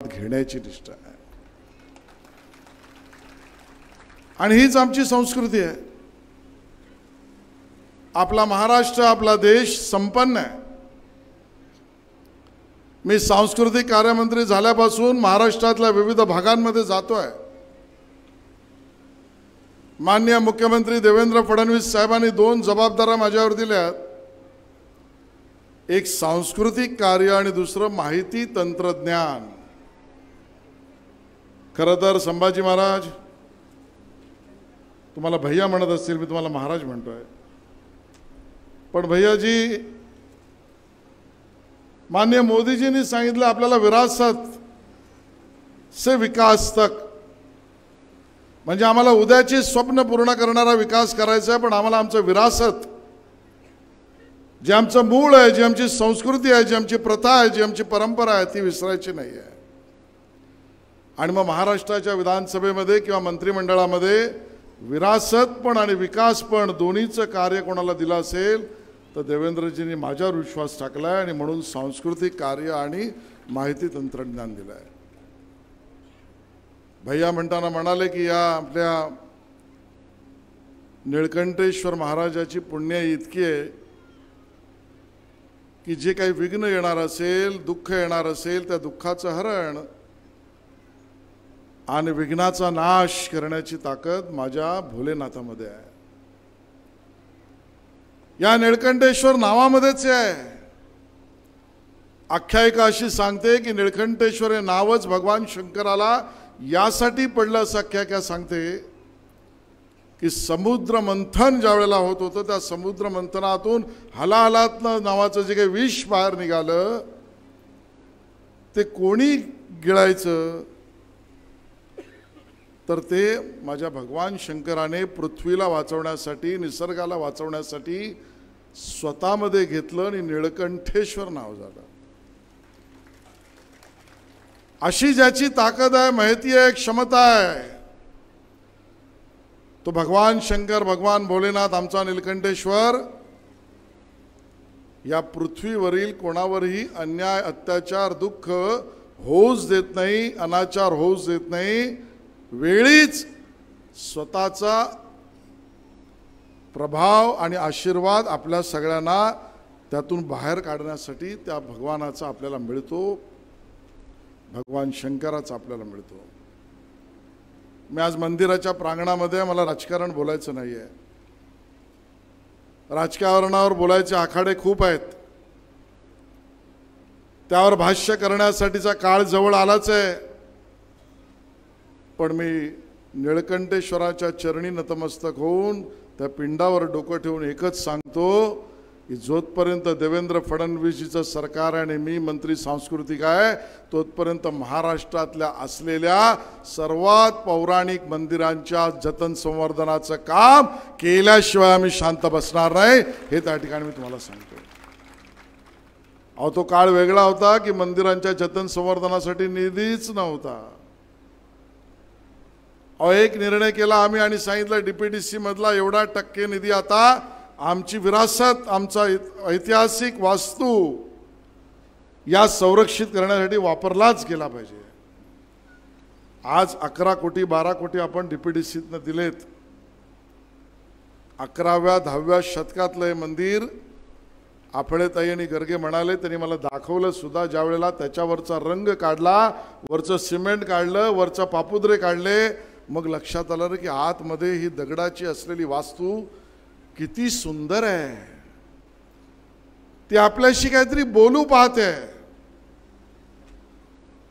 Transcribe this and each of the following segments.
घेण्याची निष्ठा आहे आणि हीच आमची संस्कृती आहे। आपला महाराष्ट्र, आपला देश संपन्न आहे। मी सांस्कृतिक कार्यमंत्री झाल्यापासून महाराष्ट्रातल्या विविध भागांमध्ये जातोय। माननीय मुख्यमंत्री देवेंद्र फडणवीस साहेबांनी 2 जबाबदाऱ्या माझ्यावर दिल्यात, एक सांस्कृतिक कार्य आणि दुसरं माहिती तंत्रज्ञान। खरं तर संभाजी महाराज तुम्हाला भैया म्हणत असतील, मी तुम्हाला महाराज म्हणतोय, पण भैयाजी माननीय मोदीजींनी सांगितलं आपल्याला विरासत से विकास तक, म्हणजे आम्हाला उद्याची स्वप्न पूर्ण करणारा विकास करायचा आहे, पण आम्हाला आमचं विरासत, जे आमचं मूळ आहे, जी आमची संस्कृती आहे, जी आमची प्रथा आहे, जी आमची परंपरा आहे, ती विसरायची नाही आहे। आणि मग महाराष्ट्राच्या विधानसभेमध्ये किंवा मंत्रिमंडळामध्ये विरासत पण आणि विकास पण दोन्हीचं कार्य कोणाला दिलं असेल तर देवेंद्रजींनी माझ्यावर विश्वास टाकलाय आणि म्हणून सांस्कृतिक कार्य आणि माहिती तंत्रज्ञान दिलं आहे। भैया म्हणताना म्हणाले की या आपल्या निळकंठेश्वर महाराजाची पुण्य इतकी आहे की जे काही विघ्न येणार असेल, दुःख येणार असेल, त्या दुःखाचं हरण आणि विघ्नाचा नाश करण्याची ताकद माझ्या भोलेनाथामध्ये आहे। या निळकंठेश्वर नावामध्येच आहे। आख्यायिका अशी सांगते की निळकंठेश्वर हे नावच भगवान शंकराला यासाठी पडलं, असं आख्यायिका सांगते की समुद्र मंथन ज्या वेळेला होत होतं त्या समुद्र मंथनातून हलाहलातनं नावाचं जे काही विष बाहेर निघालं ते कोणी गिळायचं तर ते माझ्या भगवान शंकराने पृथ्वीला वाचवण्यासाठी, निसर्गाला वाचवण्यासाठी स्वतःमध्ये घेतलं आणि निळकंठेश्वर नाव झालं। अशी ज्याची ताकद आहे, माहिती आहे, क्षमता आहे, तो भगवान शंकर, भगवान भोलेनाथ, आमचा निळकंठेश्वर या पृथ्वीवरील कोणावरही अन्याय, अत्याचार, दुःख होऊच देत नाही, अनाचार होऊच देत नाही। वेळीच स्वतःचा प्रभाव आणि आशीर्वाद आपल्या सगळ्यांना त्यातून बाहेर काढण्यासाठी त्या भगवानाचा आपल्याला मिळतो, भगवान शंकराचा आपल्याला मिळतो। मी आज मंदिराच्या प्रांगणामध्ये, मला राजकारण बोलायचं नाही आहे, राजकारणावर बोलायचे आखाडे खूप आहेत, त्यावर भाष्य करण्यासाठीचा काळ जवळ आलाच आहे, पण मी निळकंठेश्वराच्या चरणी नतमस्तक होऊन त्या पिंडावर डोकं ठेवून एकच सांगतो की जोपर्यंत देवेंद्र फडणवीसजीचं सरकार आणि मी मंत्री सांस्कृतिक आहे तोपर्यंत महाराष्ट्रातल्या असलेल्या सर्वात पौराणिक मंदिरांच्या जतन संवर्धनाचं काम केल्याशिवाय आम्ही शांत बसणार नाही, हे त्या ठिकाणी मी तुम्हाला सांगतो। अहो तो काळ वेगळा होता की मंदिरांच्या जतन संवर्धनासाठी निधीच नव्हता। एक निर्णय केला आम्ही आणि सांगितलं डीपीडीसी मधला एवढा टक्के निधी आता आमची विरासत, आमचा ऐतिहासिक वास्तू या संरक्षित करण्यासाठी वापरलाच गेला पाहिजे। आज 11 कोटी 12 कोटी आपण डीपीडीसीतनं दिलेत। 11व्या 10व्या शतकातलं हे मंदिर आपळेताई आणि गर्गे म्हणाले, त्यांनी मला दाखवलं सुद्धा, ज्या वेळेला त्याच्यावरचा रंग काढला, वरचं सिमेंट काढलं, वरचा पापुद्रे काढले, मग लक्षात आलं रे की आतमध्ये ही दगडाची असलेली वास्तू किती सुंदर आहे, ती आपल्याशी काहीतरी बोलू पाहते।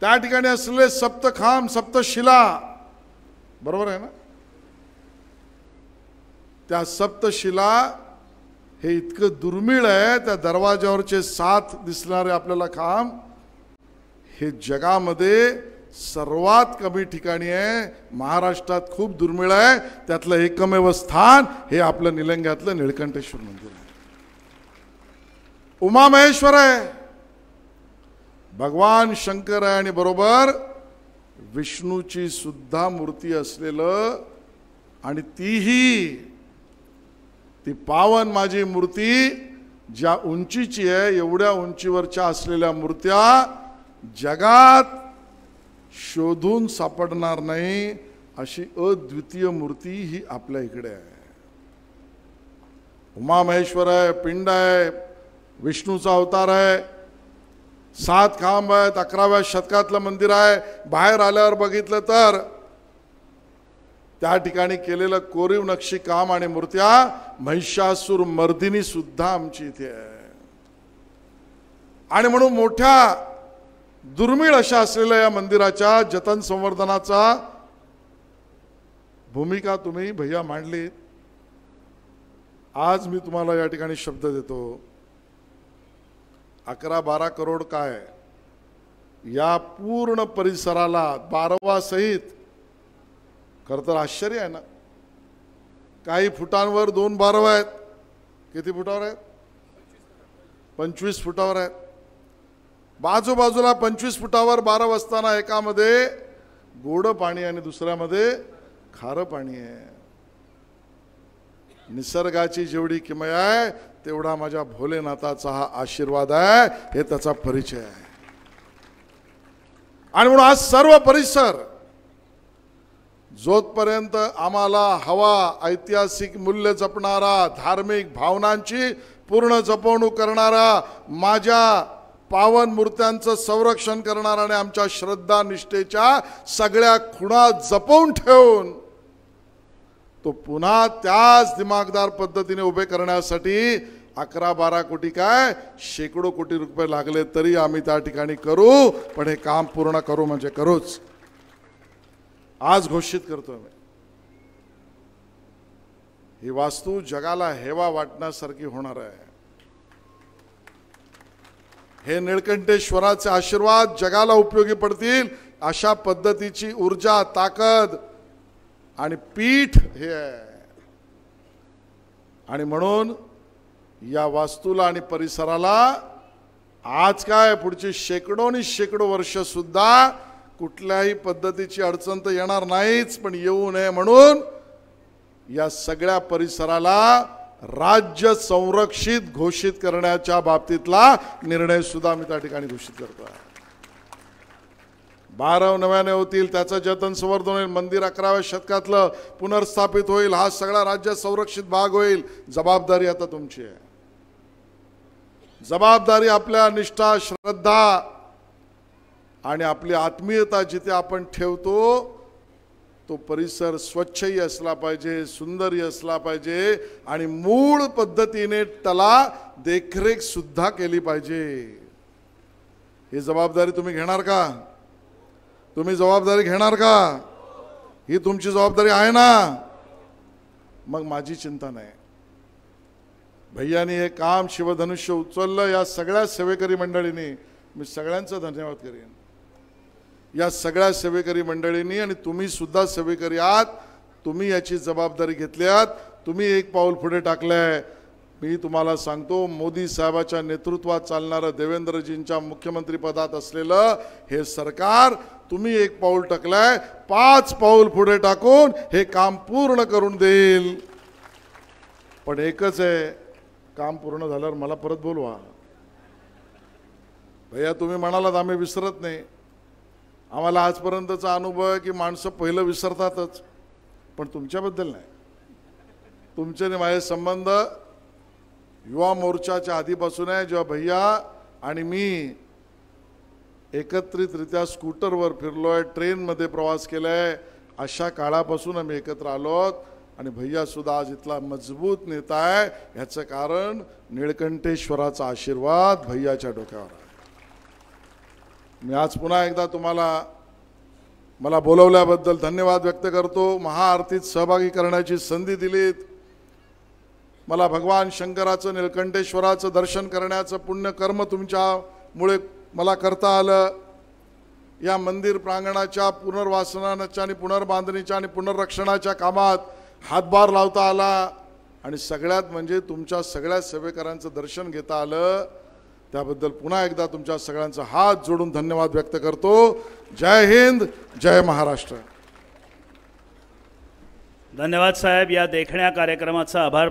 त्या ठिकाणी असलेले सप्तखांब, सप्तशिला, बरोबर आहे ना, त्या सप्तशिला हे इतकं दुर्मिळ आहे, त्या दरवाजावरचे 7 दिसणारे आपल्याला खांब हे जगामध्ये सर्वात कमी ठिकाणी आहे, महाराष्ट्रात खूप दुर्मिळ आहे, त्यातलं एकमेव स्थान हे आपलं निलंग्यातलं निळकंठेश्वर मंदिर आहे। उमामहेश्वर आहे, भगवान शंकर आहे आणि बरोबर विष्णूची सुद्धा मूर्ती असलेलं, आणि ती पावन माझी मूर्ती ज्या उंचीची आहे, एवढ्या उंचीवरच्या असलेल्या मूर्त्या जगात शोधून सापडणार नाही अशी अद्वितीय मूर्ती ही आपल्या इकडे आहे. उमा महेश्वर आहे, पिंड आहे, विष्णूचा अवतार आहे, 7 खांब आहेत, 11व्या शतकातलं मंदिर आहे. बाहेर आल्यावर बघितलं तर त्या ठिकाणी केलेलं कोरीव नक्षी काम आणि मूर्त्या महिषासूर मर्दिनी सुद्धा आमची इथे आहे. आणि म्हणून मोठ्या दुर्मिळ अशा असलेल्या या मंदिराच्या जतन संवर्धनाचा भूमिका तुम्ही भैया मांडली. आज मी तुम्हाला या ठिकाणी शब्द देतो, 11-12 करोड काय या पूर्ण परिसराला 12वा सहित. खरं तर आश्चर्य आहे ना, काही फुटांवर 2 बारव आहेत. किती फुटावर आहेत? 25 फुटावर आहेत. बाजूबाजूला 25 फुटावर 12 असताना एकामध्ये गोड पाणी आणि दुसऱ्यामध्ये खारं पाणी आहे. निसर्गाची जेवढी किमया आहे तेवढा माझ्या भोलेनाथाचा हा आशीर्वाद आहे, हे त्याचा परिचय आहे. आणि म्हणून आज सर्व परिसर जोपर्यंत आम्हाला हवा, ऐतिहासिक मूल्य जपणारा, धार्मिक भावनांची पूर्ण जपवणूक करणारा, माझ्या पावन मूर्त्यांचं संरक्षण करणारा आणि आमच्या श्रद्धा निष्ठेच्या सगळ्या खुणा जपवून ठेवून तो पुन्हा त्याच दिमागदार पद्धतीने उभे करण्यासाठी 11-12 कोटी काय शेकडो कोटी रुपये लागले तरी आम्ही त्या ठिकाणी करू, पण हे काम पूर्ण करू म्हणजे करूच. आज घोषित करतो मी, ही वास्तू जगाला हेवा वाटण्यासारखी होणार आहे. हे निळकंठेश्वराचे आशीर्वाद जगाला उपयोगी पडतील अशा पद्धतीची ऊर्जा, ताकद आणि पीठ हे आहे. आणि म्हणून या वास्तूला आणि परिसराला आज काय पुढची शेकडो वर्ष सुद्धा कुठल्याही पद्धतीची अडचण तर येणार नाहीच, पण येऊ नये म्हणून या सगळ्या परिसराला राज्य संरक्षित घोषित करण्याच्या बाबतीतला निर्णय सुद्धा मी त्या ठिकाणी घोषित करतो आहे. 12 नव्याने होतील, त्याचं जतन संवर्धन होईल, मंदिर 11व्या शतकातलं पुनर्स्थापित होईल, हा सगळा राज्य संरक्षित भाग होईल. जबाबदारी आता तुमची आहे. जबाबदारी आपल्या निष्ठा, श्रद्धा आणि आपली आत्मीयता जिथे आपण ठेवतो तो परिसर स्वच्छही असला पाहिजे, सुंदरही असला पाहिजे आणि मूळ पद्धतीने त्याला देखरेख सुद्धा केली पाहिजे. ही जबाबदारी तुम्ही घेणार का? तुम्ही जबाबदारी घेणार का? ही तुमची जबाबदारी आहे ना? मग माझी चिंता नाही. भैयानी हे काम शिवधनुष्य उचललं, या सगळ्या सेवेकरी मंडळींनी मी सगळ्यांचा धन्यवाद करेन. या सगळ्या सेवेकरी मंडळींनी आणि तुम्ही सुद्धा सेवेकरी आहात, तुम्ही याची जबाबदारी घेतली आहात, तुम्ही एक पाऊल पुढे टाकलंय. मी तुम्हाला सांगतो, मोदी साहेबाच्या नेतृत्वात चालणारं, देवेंद्रजींच्या मुख्यमंत्री पदात असलेलं हे सरकार, तुम्ही एक पाऊल टाकलंय, 5 पाऊल पुढे टाकून हे काम पूर्ण करून देईल. पण एकच आहे, काम पूर्ण झाल्यावर मला परत बोलवा. भैया तुम्ही म्हणालात आम्ही विसरत नाही. आम्हाला आजपर्यंतचा अनुभव आहे की माणसं पहिलं विसरतातच, पण तुमच्याबद्दल नाही. तुमचे आणि माझे संबंध युवा मोर्चाच्या आधीपासून आहे. जेव्हा भैया आणि मी एकत्रितरित्या स्कूटरवर फिरलोय, ट्रेनमध्ये प्रवास केलाय, अशा काळापासून आम्ही एकत्र आलोत. आणि भैया सुद्धा आज इथला मजबूत नेता आहे. ह्याचं कारण निळकंठेश्वराचा आशीर्वाद भैयाच्या डोक्यावर आहे. मी आज पुन्हा एकदा तुम्हाला मला बोलवल्याबद्दल धन्यवाद व्यक्त करतो. महाआरतीत सहभागी करण्याची संधी दिलीत. मला भगवान शंकराचं, निळकंठेश्वराचं दर्शन करण्याचं पुण्य कर्म तुमच्यामुळे मला करता आलं. या मंदिर प्रांगणाच्या पुनर्वासनाच्या आणि पुनर्बांधणीच्या आणि पुनर्रक्षणाच्या कामात हातभार लावता आला. आणि सगळ्यात म्हणजे तुमच्या सगळ्या सेवेकरांचं दर्शन घेता आलं. त्याबद्दल पुन्हा एकदा तुमच्या सगळ्यांचा हात जोडून धन्यवाद व्यक्त करतो. जय हिंद, जय महाराष्ट्र. धन्यवाद साहेब. या देखण्या कार्यक्रमाचा आभार